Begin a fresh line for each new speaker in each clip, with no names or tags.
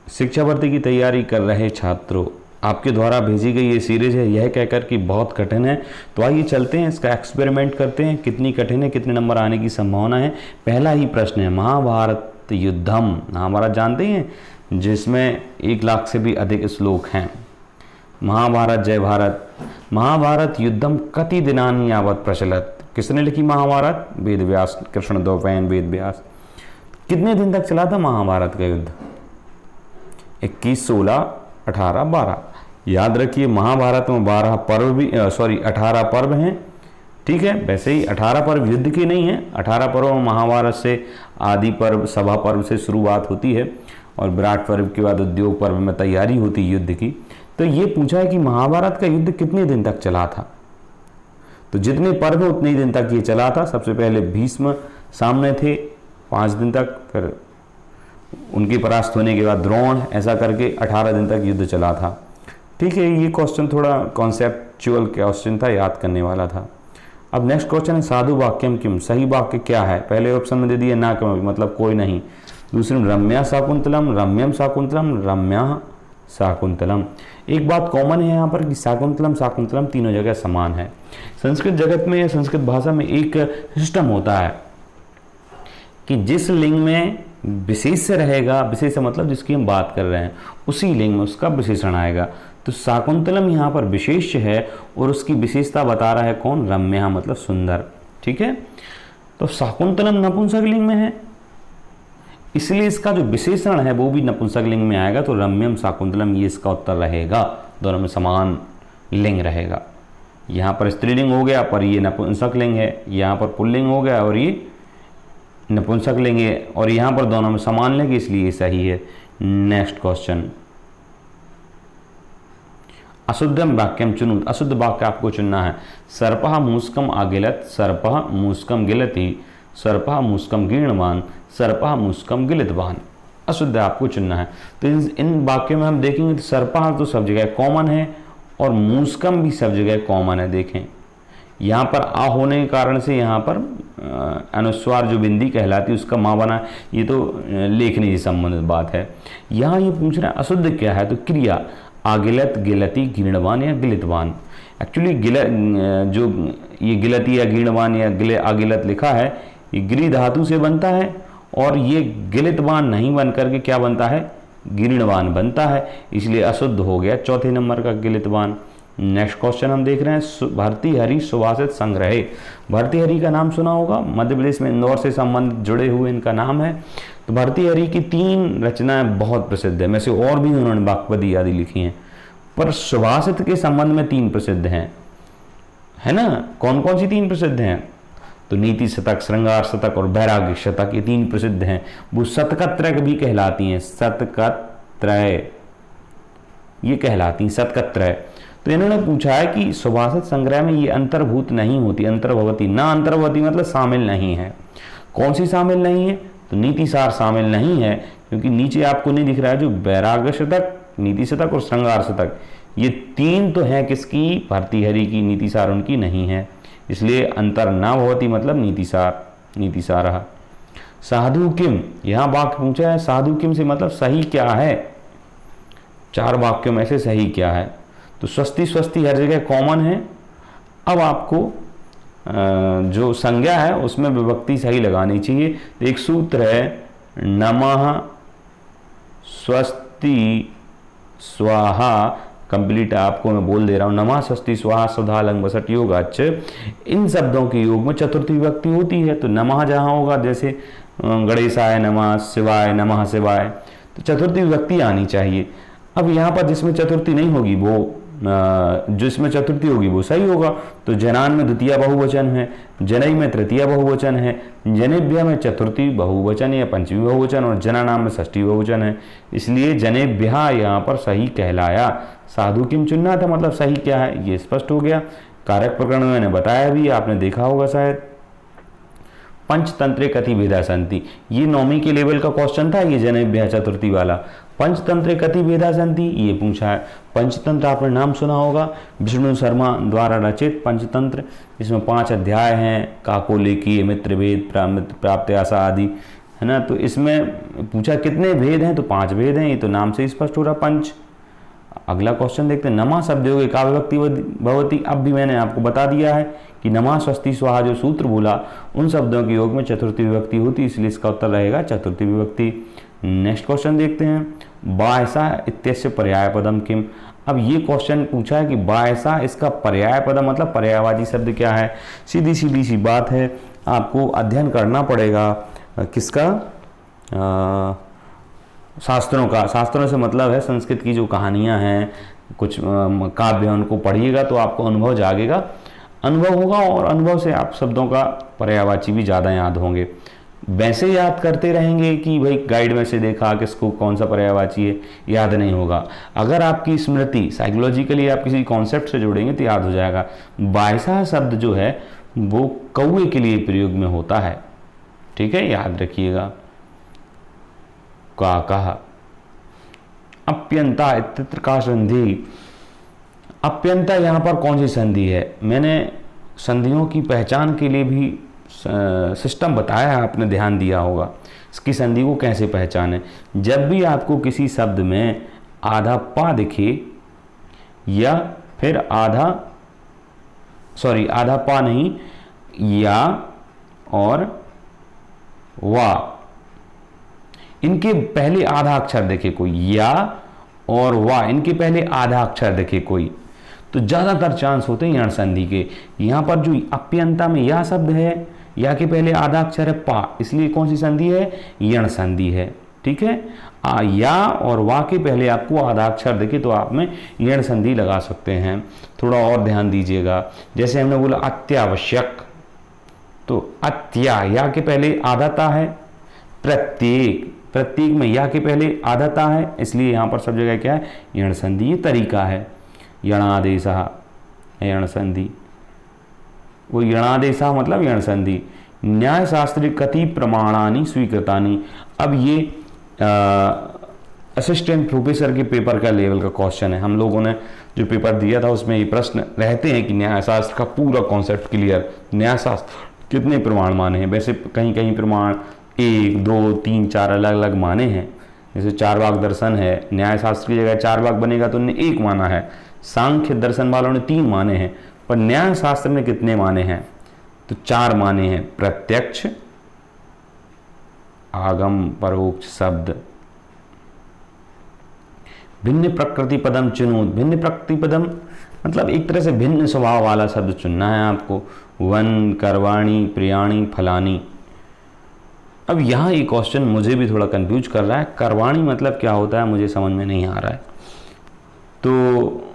शिक्षा भर्ती की तैयारी कर रहे छात्रों, आपके द्वारा भेजी गई ये सीरीज है यह कहकर कि बहुत कठिन है, तो आइए चलते हैं इसका एक्सपेरिमेंट करते हैं कितनी कठिन है, कितने नंबर आने की संभावना है। पहला ही प्रश्न है, महाभारत युद्धम, महाभारत जानते हैं जिसमें 1 लाख से भी अधिक श्लोक हैं। महाभारत जय भारत। महाभारत युद्धम कति दिनानि यावत प्रचलत, किसने लिखी महाभारत? वेद व्यास, कृष्णद्वैपायन वेद व्यास। कितने दिन तक चला था महाभारत का युद्ध? 21, 16, 18, 12। याद रखिए महाभारत में 12 पर्व भी 18 पर्व हैं, ठीक है। वैसे ही 18 पर्व युद्ध के नहीं है, 18 पर्व महाभारत से आदि पर्व, सभा पर्व से शुरुआत होती है और विराट पर्व के बाद उद्योग पर्व में तैयारी होती है युद्ध की। तो ये पूछा है कि महाभारत का युद्ध कितने दिन तक चला था, तो जितने पर्व उतने ही दिन तक ये चला था। सबसे पहले भीष्म सामने थे 5 दिन तक, फिर उनके परास्त होने के बाद द्रोण, ऐसा करके 18 दिन तक युद्ध चला था, ठीक है। ये क्वेश्चन थोड़ा कॉन्सेप्चुअल क्वेश्चन था, याद करने वाला था। अब नेक्स्ट क्वेश्चन है साधु वाक्यम किम, सही वाक्य क्या है? पहले ऑप्शन में दे दिए ना कम, मतलब कोई नहीं। दूसरे में रम्या शाकुंतलम, रम्यम शाकुंतलम, रम्या शाकुंतलम। एक बात कॉमन है यहाँ पर कि शाकुंतलम शाकुंतलम तीनों जगह समान है। संस्कृत जगत में, संस्कृत भाषा में एक सिस्टम होता है कि जिस लिंग में विशेष रहेगा, विशेष मतलब जिसकी हम बात कर रहे हैं, उसी लिंग में उसका विशेषण आएगा। तो शाकुंतलम यहाँ पर विशेष है और उसकी विशेषता बता रहा है कौन? रम्या मतलब सुंदर, ठीक है। तो शाकुंतलम नपुंसक लिंग में है, इसलिए इसका जो विशेषण है वो भी नपुंसक लिंग में आएगा। तो रम्यम शाकुंतलम ये इसका उत्तर रहेगा, दोनों में समान लिंग रहेगा। यहाँ पर स्त्रीलिंग हो गया पर ये नपुंसक लिंग है, यहाँ पर पुल्लिंग हो गया और ये नपुंसक लिंग है, और यहाँ पर दोनों में समान लिंग, इसलिए ये सही है। नेक्स्ट क्वेश्चन, अशुद्धम वाक्यम चुनु, अशुद्ध वाक्य आपको चुनना है। सर्पः मूषकम आगिलत, सर्पः मूषकम गिलति, सर्पः मूषकम गीर्णवान, सर्पः मूषकम गिलितवान। अशुद्ध आपको चुनना है। तो इन वाक्यों में हम देखेंगे तो सर्पः तो सब जगह कॉमन है और मूषकम भी सब जगह कॉमन है। देखें यहाँ पर आ होने के कारण से यहाँ पर अनुस्वार जो बिंदी कहलाती है उसका माँ बना, ये तो लेखनी से संबंधित बात है। यहाँ ये पूछ रहा है अशुद्ध क्या है, तो क्रिया आगिलत, गिलति, गीर्णवान या गिलितवान। एक्चुअली जो ये गिलति या गीर्णवान या आगिलत लिखा है ये गिरी धातु से बनता है और ये गिलितवान नहीं बन करके क्या बनता है? गीर्णवान बनता है, इसलिए अशुद्ध हो गया चौथे नंबर का गिलितवान। नेक्स्ट क्वेश्चन हम देख रहे हैं भर्तृहरि सुभाषित संग्रह। भर्तृहरि का नाम सुना होगा, मध्य प्रदेश में इंदौर से संबंध जुड़े हुए इनका नाम है। तो भर्तृहरि की 3 रचनाएं बहुत प्रसिद्ध है, में से और भी उन्होंने वाक्पदी आदि लिखी हैं, पर सुभाषित के संबंध में 3 प्रसिद्ध हैं, है ना। कौन कौन सी 3 प्रसिद्ध हैं? तो नीति शतक, श्रृंगार शतक और वैराग्य शतक, ये 3 प्रसिद्ध हैं। वो शतकत्रय भी कहलाती हैं, शतकत्रय ये कहलाती हैं, शतकत्रय। तो इन्होंने पूछा है कि सुभाषित संग्रह में ये अंतर्भूत नहीं होती, अंतर्भवती ना, अंतर्भवती मतलब शामिल नहीं है। कौन सी शामिल नहीं है? तो नीति सार शामिल नहीं है, क्योंकि नीचे आपको नहीं दिख रहा है जो वैराग्य शतक, नीति शतक और श्रृंगार शतक, ये 3 तो हैं किसकी? भर्तृहरि की, नीति सार उनकी नहीं है, इसलिए अंतर ना भवती मतलब नीतिसार, नीतिसारः। साधु किम, यहाँ वाक्य पूछा है साधु किम से मतलब सही क्या है, 4 वाक्यों में से सही क्या है? तो स्वस्ति स्वस्ति हर जगह कॉमन है। अब आपको जो संज्ञा है उसमें विभक्ति सही लगानी चाहिए। तो एक सूत्र है नमः स्वस्ति स्वाहा, कंप्लीट आपको मैं बोल दे रहा हूँ, नमः स्वस्ति स्वाहा स्वधा लंग बसट योग अच्छ, इन शब्दों के योग में चतुर्थी विभक्ति होती है। तो नमः जहाँ होगा, जैसे गणेशाय नमः, शिवाय नमः शिवाय, तो चतुर्थी विभक्ति आनी चाहिए। अब यहाँ पर जिसमें चतुर्थी नहीं होगी वो जिसमें चतुर्थी होगी वो सही होगा। तो जनान में द्वितीय बहुवचन है, जनई में तृतीय बहुवचन है, जनेभ्य में चतुर्थी बहुवचन या पंचमी बहुवचन और जनानाम में षष्ठी बहुवचन है, इसलिए जनेभ्य यहाँ पर सही कहलाया। साधु किम चुनना था, मतलब सही क्या है ये स्पष्ट हो गया। कारक प्रकरण में मैंने बताया भी, आपने देखा होगा शायद। पंचतंत्रे कति भेदा संति, ये 9वीं के लेवल का क्वेश्चन था, ये जनेभ्य चतुर्थी वाला। पंचतंत्रे कति भेदा संति ये पूछा है। पंचतंत्र आपने नाम सुना होगा, विष्णु शर्मा द्वारा रचित पंचतंत्र, इसमें 5 अध्याय हैं, काकोलिकी, मित्रभेद, प्राप्त आशा आदि। है ना। तो इसमें पूछा कितने भेद हैं, तो 5 भेद हैं, ये तो नाम से स्पष्ट हो रहा, पंच। अगला क्वेश्चन देखते हैं, नमा शब्दों के का विभक्ति भवती। अब भी मैंने आपको बता दिया है कि नमा स्वस्ति स्वाहा जो सूत्र बोला उन शब्दों के योग में चतुर्थी विभक्ति होती, इसलिए इसका उत्तर रहेगा चतुर्थी विभक्ति। नेक्स्ट क्वेश्चन देखते हैं, बायसा इत्यस्य पर्याय पदम किम। अब ये क्वेश्चन पूछा है कि बायसा इसका पर्याय पदम मतलब पर्यायवाची शब्द क्या है। सीधी सीधी सी बात है, आपको अध्ययन करना पड़ेगा किसका, शास्त्रों का। शास्त्रों से मतलब है संस्कृत की जो कहानियाँ हैं, कुछ काव्य, उनको पढ़िएगा तो आपको अनुभव जागेगा, अनुभव होगा, और अनुभव से आप शब्दों का पर्यायवाची भी ज़्यादा याद होंगे। वैसे याद करते रहेंगे कि भाई गाइड में से देखा किसको कौन सा पर्यायवाची है, याद नहीं होगा। अगर आपकी स्मृति साइकोलॉजिकली आप किसी कॉन्सेप्ट से जोड़ेंगे तो याद हो जाएगा। बायसा शब्द जो है वो कौवे के लिए प्रयोग में होता है, ठीक है, याद रखिएगा। का कहा अप्यंता इत्यत्र का संधि। अप्यंता यहाँ पर कौन सी संधि है, मैंने संधियों की पहचान के लिए भी सिस्टम बताया है, आपने ध्यान दिया होगा। इसकी संधि को कैसे पहचानें, जब भी आपको किसी शब्द में आधा पा दिखे या फिर आधा पा नहीं, या और वा, इनके पहले आधा अक्षर देखे कोई, या और वा इनके पहले आधा अक्षर देखे कोई, तो ज़्यादातर चांस होते हैं यण संधि के। यहाँ पर जो अप्यंता में या शब्द है, या के पहले आधा अक्षर है पा, इसलिए कौन सी संधि है, यण संधि है, ठीक है। या और वा के पहले आपको आधा अक्षर देखे तो आप में यण संधि लगा सकते हैं। थोड़ा और ध्यान दीजिएगा, जैसे हमने बोला अत्यावश्यक, तो अत्या या के पहले आधाता है, प्रत्येक में या के पहले आधाता है, इसलिए यहाँ पर सब जगह क्या है, यण संधि। ये तरीका है, यणादेशः यण संधि, वो यणादेशः मतलब यण संधि। न्याय शास्त्री कति प्रमाणानि स्वीकृतानि। अब ये असिस्टेंट प्रोफेसर के पेपर का लेवल का क्वेश्चन है। हम लोगों ने जो पेपर दिया था उसमें ये प्रश्न रहते हैं कि न्यायशास्त्र का पूरा कॉन्सेप्ट क्लियर, न्यायशास्त्र कितने प्रमाण माने हैं। वैसे कहीं कहीं प्रमाण 1, 2, 3, 4 अलग अलग माने हैं। जैसे चारवाक दर्शन है, न्यायशास्त्र की जगह चारवाक बनेगा तो उन्होंने 1 माना है, सांख्य दर्शन वालों ने 3 माने हैं, पर न्यायशास्त्र ने कितने माने हैं, तो 4 माने हैं। प्रत्यक्ष, आगम, परोक्ष शब्द। भिन्न प्रकृति पदम चुनो। भिन्न प्रकृति पदम मतलब एक तरह से भिन्न स्वभाव वाला शब्द चुनना है आपको। वन, करवाणी, प्रियाणी, फलानी। अब यहाँ ये क्वेश्चन मुझे भी थोड़ा कंफ्यूज कर रहा है। करवाणी मतलब क्या होता है मुझे समझ में नहीं आ रहा है, तो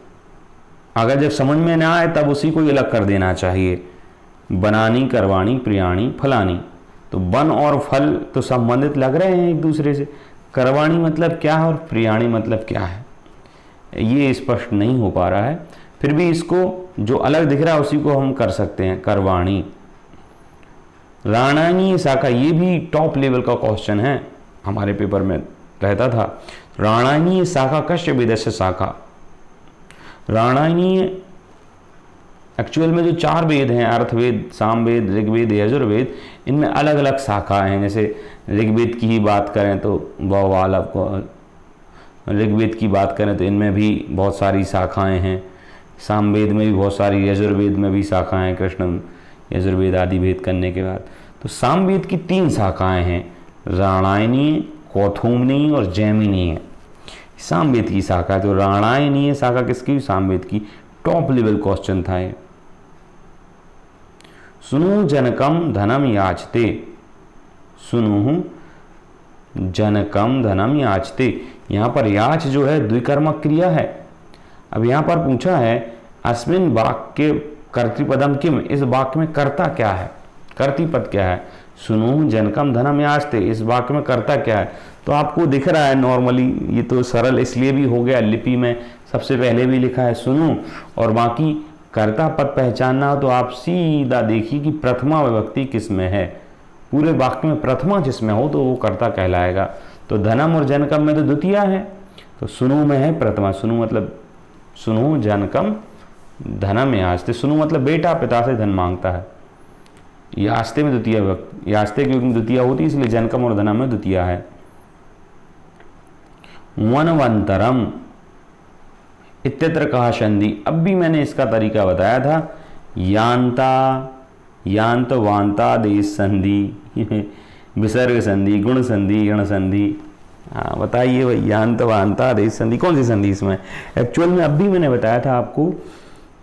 अगर जब समझ में ना आए तब उसी को अलग कर देना चाहिए। बनानी, करवाणी, प्रियाणी, फलानी, तो वन और फल तो संबंधित लग रहे हैं एक दूसरे से। करवाणी मतलब क्या है और प्रियाणी मतलब क्या है, ये स्पष्ट नहीं हो पा रहा है। फिर भी इसको जो अलग दिख रहा है उसी को हम कर सकते हैं, करवाणी। राणायणीय शाखा, ये भी टॉप लेवल का क्वेश्चन है, हमारे पेपर में रहता था। राणायणीय शाखा कस्य वेदस्य शाखा। राणायणीय एक्चुअल में जो 4 वेद हैं, अर्थवेद, सामवेद, ऋग्वेद, यजुर्वेद, इनमें अलग अलग शाखाएं हैं। जैसे ऋग्वेद की ही बात करें तो बहुवाल, आपको ऋग्वेद की बात करें तो इनमें भी बहुत सारी शाखाएं हैं। सामवेद में भी बहुत सारी, यजुर्वेद में भी शाखाएं, कृष्ण यजुर्वेद आदि वेद करने के बाद। तो सामवेद की 3 शाखाएं हैं, राणायणीय, कौथुम्बीय और जैमिनीय। सामवेद की शाखा, तो राणायणीय शाखा किसकी, सामवेद की। टॉप लेवल क्वेश्चन था ये। सुनु जनकम धनम याचते। सुनु जनकम धनम याचते, यहाँ पर याच जो है द्विकर्मक क्रिया है। अब यहाँ पर पूछा है अस्मिन वाक्य कर्तृपदम किम, इस वाक्य में कर्ता क्या है, कर्तृपद क्या है। सुनु जनकम धनम याचते, इस वाक्य में कर्ता क्या है, तो आपको दिख रहा है नॉर्मली, ये तो सरल इसलिए भी हो गया, लिपि में सबसे पहले भी लिखा है सुनु, और बाकी कर्ता पद पहचानना हो तो आप सीधा देखिए कि प्रथमा विभक्ति किस में है। पूरे वाक्य में प्रथमा जिसमें हो तो वो कर्ता कहलाएगा। तो धनम और जनकम में तो द्वितीया है, तो सुनु में है प्रथमा। सुनु मतलब सुनु जनकम धनम याचते। सुनु मतलब बेटा पिता से धन मांगता है। यास्ते में द्वितीय विभक्ति, यास्ते के युग में द्वितीय होती है, इसलिए जनकम और धनम में द्वितीय है। वनवंतरम इत्यत्र कहा संधि, अब भी मैंने इसका तरीका बताया था। यान्ता, यान्त वान्ता देश संधि, विसर्ग संधि, गुण संधि, गण संधि। हाँ बताइए भाई, यान्त वान्ता देश संधि कौन सी संधि इसमें? एक्चुअल में अब भी मैंने बताया था आपको,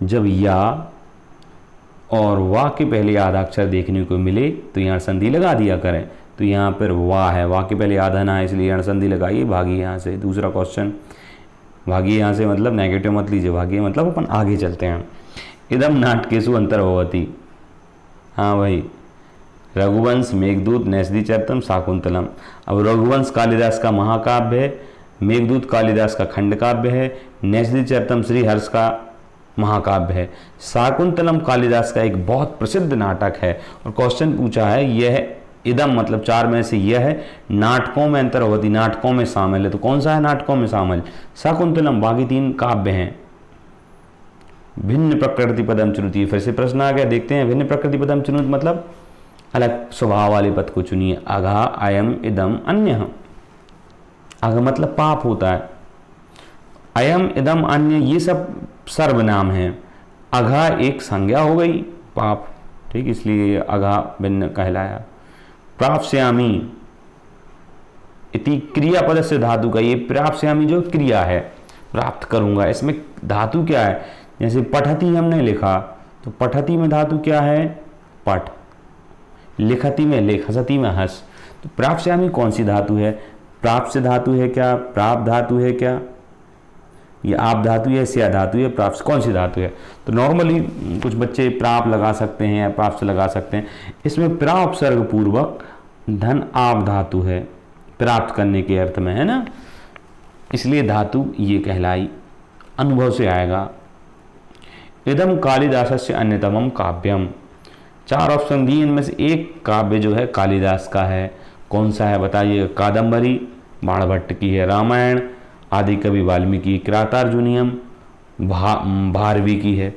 जब या और वाह के पहले आधा अक्षर देखने को मिले तो यहाँ संधि लगा दिया करें। तो यहाँ पर वाह है, वाह के पहले आधा ना है, इसलिए यहाँ संधि लगाइए, भागिए यहाँ से। दूसरा क्वेश्चन, भागिए यहाँ से मतलब नेगेटिव मत लीजिए, भागिए मतलब अपन आगे चलते हैं। इदम नाटकेषु अंतर्भवति, हाँ भाई, रघुवंश, मेघदूत, नैषधीचरितम, शाकुंतलम। अब रघुवंश कालिदास का महाकाव्य है, मेघदूत कालिदास का खंड काव्य है, नैषधीचरितम श्रीहर्ष का महाकाव्य है, शाकुंतलम कालिदास का एक बहुत प्रसिद्ध नाटक है। और क्वेश्चन पूछा है यह इदम मतलब चार में से यह है नाटकों में अंतर्भवति, नाटकों में शामिल है। तो कौन सा है नाटकों में शामिल? शाकुंतलम। बाकी तीन काव्य हैं। भिन्न प्रकृति पदम चुनती, फिर से प्रश्न आ गया, देखते हैं। भिन्न प्रकृति पदम चुनुत मतलब अलग स्वभाव वाले पद को चुनिए। अघा, अयम, इदम, अन्य। अघ मतलब पाप होता है, अयम, इदम, अन्य ये सब सर्वनाम है। अघा एक संज्ञा हो गई, पाप, ठीक, इसलिए अघा भिन्न कहलाया। प्राप्स्यामि इति क्रियापद से धातु का, ये प्राप्स्यामि जो क्रिया है, प्राप्त करूंगा, इसमें धातु क्या है? जैसे पठती हमने लिखा, तो पठती में धातु क्या है? पठ। लिखती में लिख, हसती में हंस। तो प्राप्स्यामि कौन सी धातु है? प्राप्त से धातु है क्या? प्राप्त धातु है क्या? ये आप धातु है, स्या धातु है, प्राप्त कौन सी धातु है? तो नॉर्मली कुछ बच्चे प्राप्त लगा सकते हैं या प्राप्त से लगा सकते हैं। इसमें प्राप्त सर्ग पूर्वक धन आप धातु है, प्राप्त करने के अर्थ में, है ना, इसलिए धातु ये कहलाई। अनुभव से आएगा। इदम कालिदासस्य अन्यतमम काव्यम। चार ऑप्शन दिए, इनमें से एक काव्य जो है कालिदास का है। कौन सा है बताइए? कादम्बरी बाणभट्ट की है, रामायण आदि कवि वाल्मीकि, किरातार्जुनीयम भारवी की है,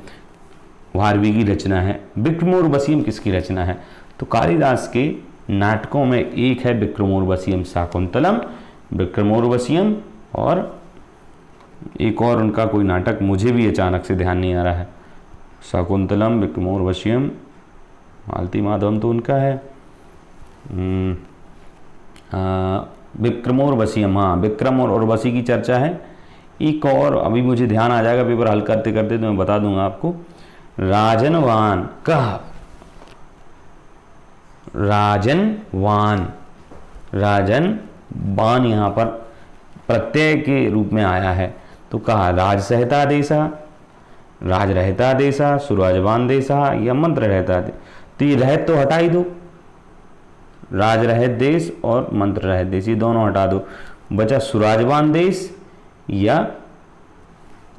भारवी की रचना है। विक्रमोर्वशीयम किसकी रचना है? तो कालिदास के नाटकों में एक है विक्रमोर्वशीयम, शाकुंतलम, विक्रमोर्वशीयम, और एक और उनका कोई नाटक मुझे भी अचानक से ध्यान नहीं आ रहा है। शाकुंतलम, विक्रमोर्वशीयम, मालती माधवम तो उनका है, विक्रमोर्वशीयम, हाँ, विक्रम और उर्वशी की चर्चा है। एक और अभी मुझे ध्यान आ जाएगा, पेपर हल करते करते तो मैं बता दूंगा आपको। राजनवान कह, राजनवान, राजन बान यहाँ पर प्रत्यय के रूप में आया है। तो कहा राज सहता देशा, राज रहता देशा, सुराजवान देशा, या मंत्र रहता दे। तो ये रहत तो हटा ही दो, राज रहित देश और मंत्र रहित देश, ये दोनों हटा दो, बचा सुराजवान देश या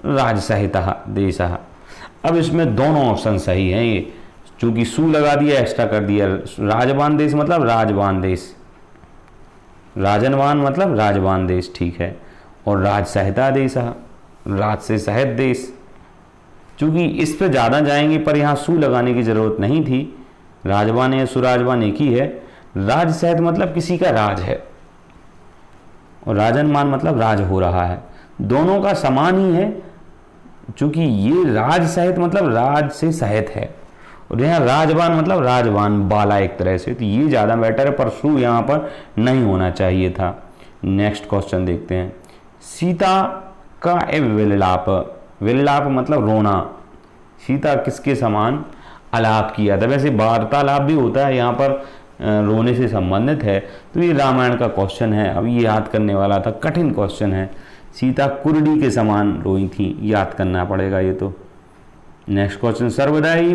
राज सहिता देश। अब इसमें दोनों ऑप्शन सही हैं, ये चूंकि सु लगा दिया, एक्स्ट्रा कर दिया। राजवान देश मतलब राजवान देश, राजनवान मतलब राजवान देश, ठीक है। और राज सहिता देश, राज से सहित देश। चूंकि इस पे ज़्यादा जाएंगे, पर यहाँ सु लगाने की जरूरत नहीं थी, राजवान या सुराजवान एक ही है। राज सहित मतलब किसी का राज है, और राजनमान मतलब राज हो रहा है, दोनों का समान ही है। चूंकि ये राज सहित मतलब राज से सहित है, और यहाँ राजवान मतलब राजवान बाला एक तरह से, तो ये ज़्यादा बेटर है, पर सु यहाँ पर नहीं होना चाहिए था। नेक्स्ट क्वेश्चन देखते हैं। सीता का एव विललाप, विललाप मतलब रोना। सीता किसके समान आलाप किया था? वैसे वार्तालाप भी होता है, यहाँ पर रोने से संबंधित है, तो ये रामायण का क्वेश्चन है। अब ये याद करने वाला था, कठिन क्वेश्चन है। सीता कुरडी के समान रोई थी, याद करना पड़ेगा ये तो। नेक्स्ट क्वेश्चन, सर्वदाई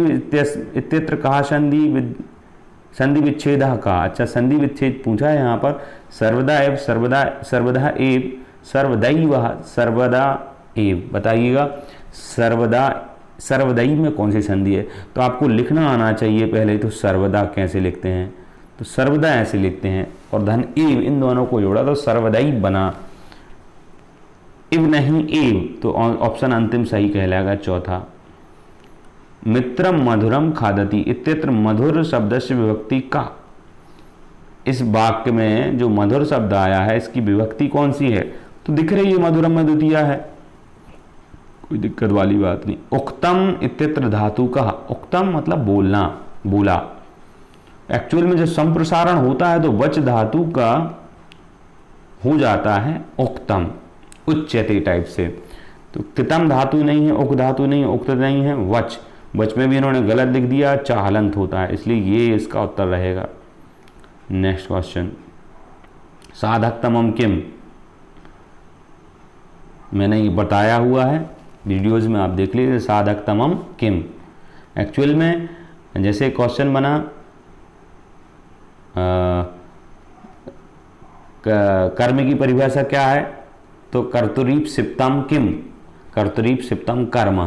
इत्यत्र कहा संधि विच्छेद का। अच्छा, संधि विच्छेद पूछा है यहाँ पर। सर्वदा एव, सर्वदा, सर्वदा एव, सर्वदैव, सर्वदा एव, बताइएगा सर्वदा, सर्वदई में कौन सी संधि है? तो आपको लिखना आना चाहिए पहले, तो सर्वदा कैसे लिखते हैं? तो सर्वदा ऐसे लिखते हैं, और धन एव, इन दोनों को जोड़ा तो सर्वदई बना। इव नहीं एव, तो ऑप्शन अंतिम सही कहलाएगा, चौथा। मित्रम मधुरम खादति इत्यत्र मधुर शब्दस्य विभक्ति का। इस वाक्य में जो मधुर शब्द आया है इसकी विभक्ति कौन सी है? तो दिख रही है मधुरम में द्वितीया है, कोई दिक्कत वाली बात नहीं। उक्तम इत्यत्र धातु का। उक्तम मतलब बोलना, बोला। एक्चुअल में जब संप्रसारण होता है तो वच धातु का हो जाता है उक्तम, उच्यते टाइप से। तो तितम धातु नहीं है, उक धातु नहीं है, उक्त नहीं है, वच। वच में भी इन्होंने गलत लिख दिया, चाहलंत होता है, इसलिए ये इसका उत्तर रहेगा। नेक्स्ट क्वेश्चन, साधकतमम किम। मैंने ये बताया हुआ है वीडियोज़ में, आप देख लीजिए। साधकतमम किम एक्चुअल में जैसे क्वेश्चन बना कर्म की परिभाषा क्या है? तो कर्तुरीप सिप्तम किम, कर्तुरीप सिप्तम कर्म,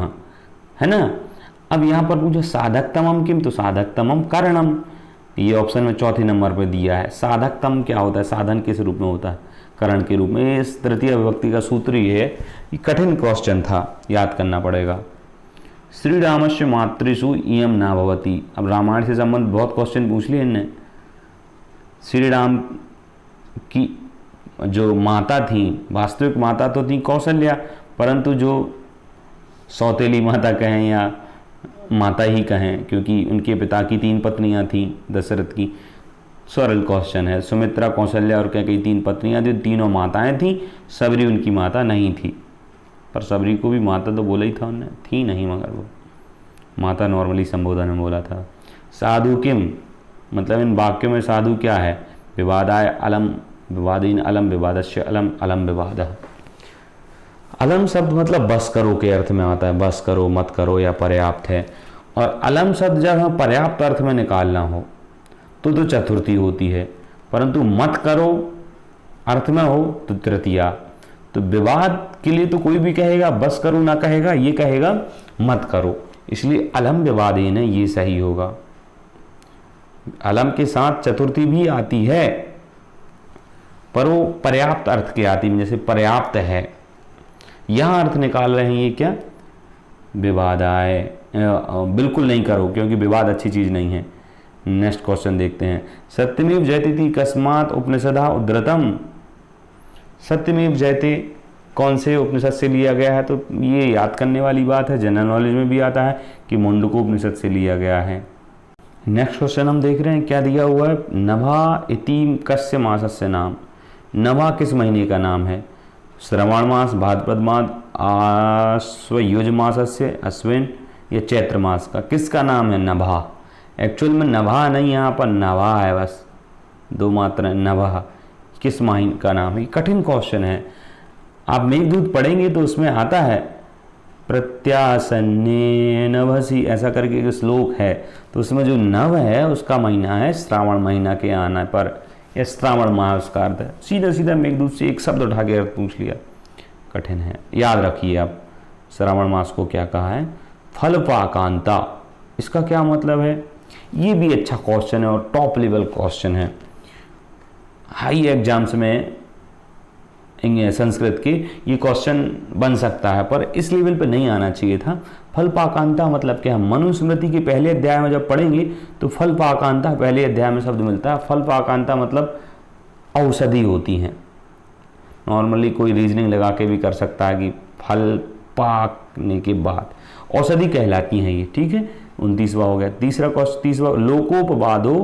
है ना। अब यहाँ पर पूछो साधकतमम किम, तो साधकतमम करणम, ये ऑप्शन में चौथे नंबर पर दिया है। साधकतम क्या होता है? साधन किस रूप में होता है? करण के रूप में। इस तृतीय विभक्ति का सूत्र ये है। ये कठिन क्वेश्चन था, याद करना पड़ेगा। श्री रामस्य मातृषु इयम ना भवति। अब रामायण से संबंध बहुत क्वेश्चन पूछ लिए इनने। श्री राम की जो माता थी, वास्तविक माता तो थी कौशल्या, परंतु जो सौतेली माता कहें या माता ही कहें, क्योंकि उनके पिता की 3 पत्नियां थीं दशरथ की। सरल क्वेश्चन है। सुमित्रा, कौशल्या और क्या कई 3 पत्नियां थी, तीनों माताएं थीं। सबरी उनकी माता नहीं थी, पर सबरी को भी माता तो बोला ही था उन्होंने, थी नहीं, मगर वो माता नॉर्मली संबोधन में बोला था। साधु किम मतलब इन वाक्यों में साधु क्या है? विवादाय अलम, विवादीन अलम, विवादस्य अलम, अलम विवादः। अलम शब्द मतलब बस करो के अर्थ में आता है, बस करो, मत करो या पर्याप्त है। और अलम शब्द जब हम पर्याप्त अर्थ में निकालना हो तो चतुर्थी होती है, परंतु मत करो अर्थ में हो तो तृतीया। तो विवाद के लिए तो कोई भी कहेगा बस करो ना कहेगा, ये कहेगा मत करो, इसलिए अलम विवादेन है, ये सही होगा। अलम के साथ चतुर्थी भी आती है, पर वो पर्याप्त अर्थ की आती है, जैसे पर्याप्त है। यहां अर्थ निकाल रहे हैं ये क्या? विवाद आए, बिल्कुल नहीं करो, क्योंकि विवाद अच्छी चीज नहीं है। नेक्स्ट क्वेश्चन देखते हैं। सत्यमेव जयते कस्मात उपनिषदा उद्धृतम। सत्यमेव जयते कौन से उपनिषद से लिया गया है? तो ये याद करने वाली बात है, जनरल नॉलेज में भी आता है कि मुंडको उपनिषद से लिया गया है। नेक्स्ट क्वेश्चन हम देख रहे हैं, क्या दिया हुआ है? नभा इति कस्य मासस्य नाम। नभा किस महीने का नाम है? श्रवण मास, भाद्रपद मास, आश्वयुज मासस्य, अश्विन या चैत्र मास का किसका नाम है? नभा। एक्चुअल में नभा नहीं, यहाँ पर नभा है, बस 2 मात्रा। नभा किस महीने का नाम है? कठिन क्वेश्चन है। आप मेघदूत पढ़ेंगे तो उसमें आता है प्रत्यासन्ने नभसी, ऐसा करके एक श्लोक है, तो उसमें जो नव है उसका महीना है श्रावण महीना के आने पर, या श्रावण माह उसका अर्थ है। सीधा सीधा मेघदूत से एक शब्द उठा के अर्थ पूछ लिया, कठिन है। याद रखिए आप श्रावण मास को क्या कहा है? फलपाकांता। इसका क्या मतलब है? ये भी अच्छा क्वेश्चन है और टॉप लेवल क्वेश्चन है। हाई एग्जाम्स में संस्कृत के ये क्वेश्चन बन सकता है, पर इस लेवल पे नहीं आना चाहिए था। फलपाकांता मतलब क्या? मनुस्मृति के पहले अध्याय में जब पढ़ेंगे तो फलपाकांता पहले अध्याय में शब्द मिलता है। फलपाकांता मतलब औषधि होती हैं। नॉर्मली कोई रीजनिंग लगा के भी कर सकता है कि फल पाकने के बाद औषधि कहलाती हैं ये, ठीक है। 29वां हो गया। तीसरा क्वेश्चन, 30वां, लोकोपवादो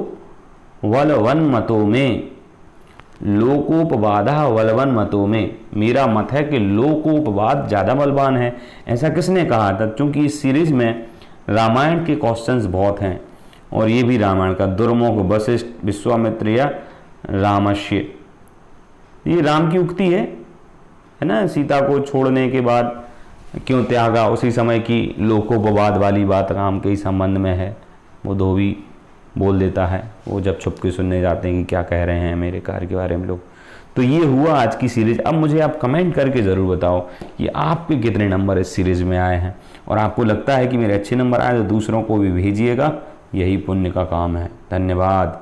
वलवन मतों में। लोकोपवादा वलवन मतों में, मेरा मत है कि लोकोपवाद ज़्यादा बलवान है। ऐसा किसने कहा था? क्योंकि इस सीरीज में रामायण के क्वेश्चंस बहुत हैं और ये भी रामायण का। दुर्मुख, वशिष्ठ, विश्वामित्र या रामस्य, ये राम की उक्ति है ना। सीता को छोड़ने के बाद क्यों त्यागा, उसी समय की लोकोपवाद वाली बात राम के ही संबंध में है। वो धोबी बोल देता है, वो जब छुप के सुनने जाते हैं कि क्या कह रहे हैं मेरे कार्य के बारे में लोग। तो ये हुआ आज की सीरीज। अब मुझे आप कमेंट करके ज़रूर बताओ कि आपके कितने नंबर इस सीरीज में आए हैं, और आपको लगता है कि मेरे अच्छे नंबर आए तो दूसरों को भी भेजिएगा, यही पुण्य का काम है। धन्यवाद।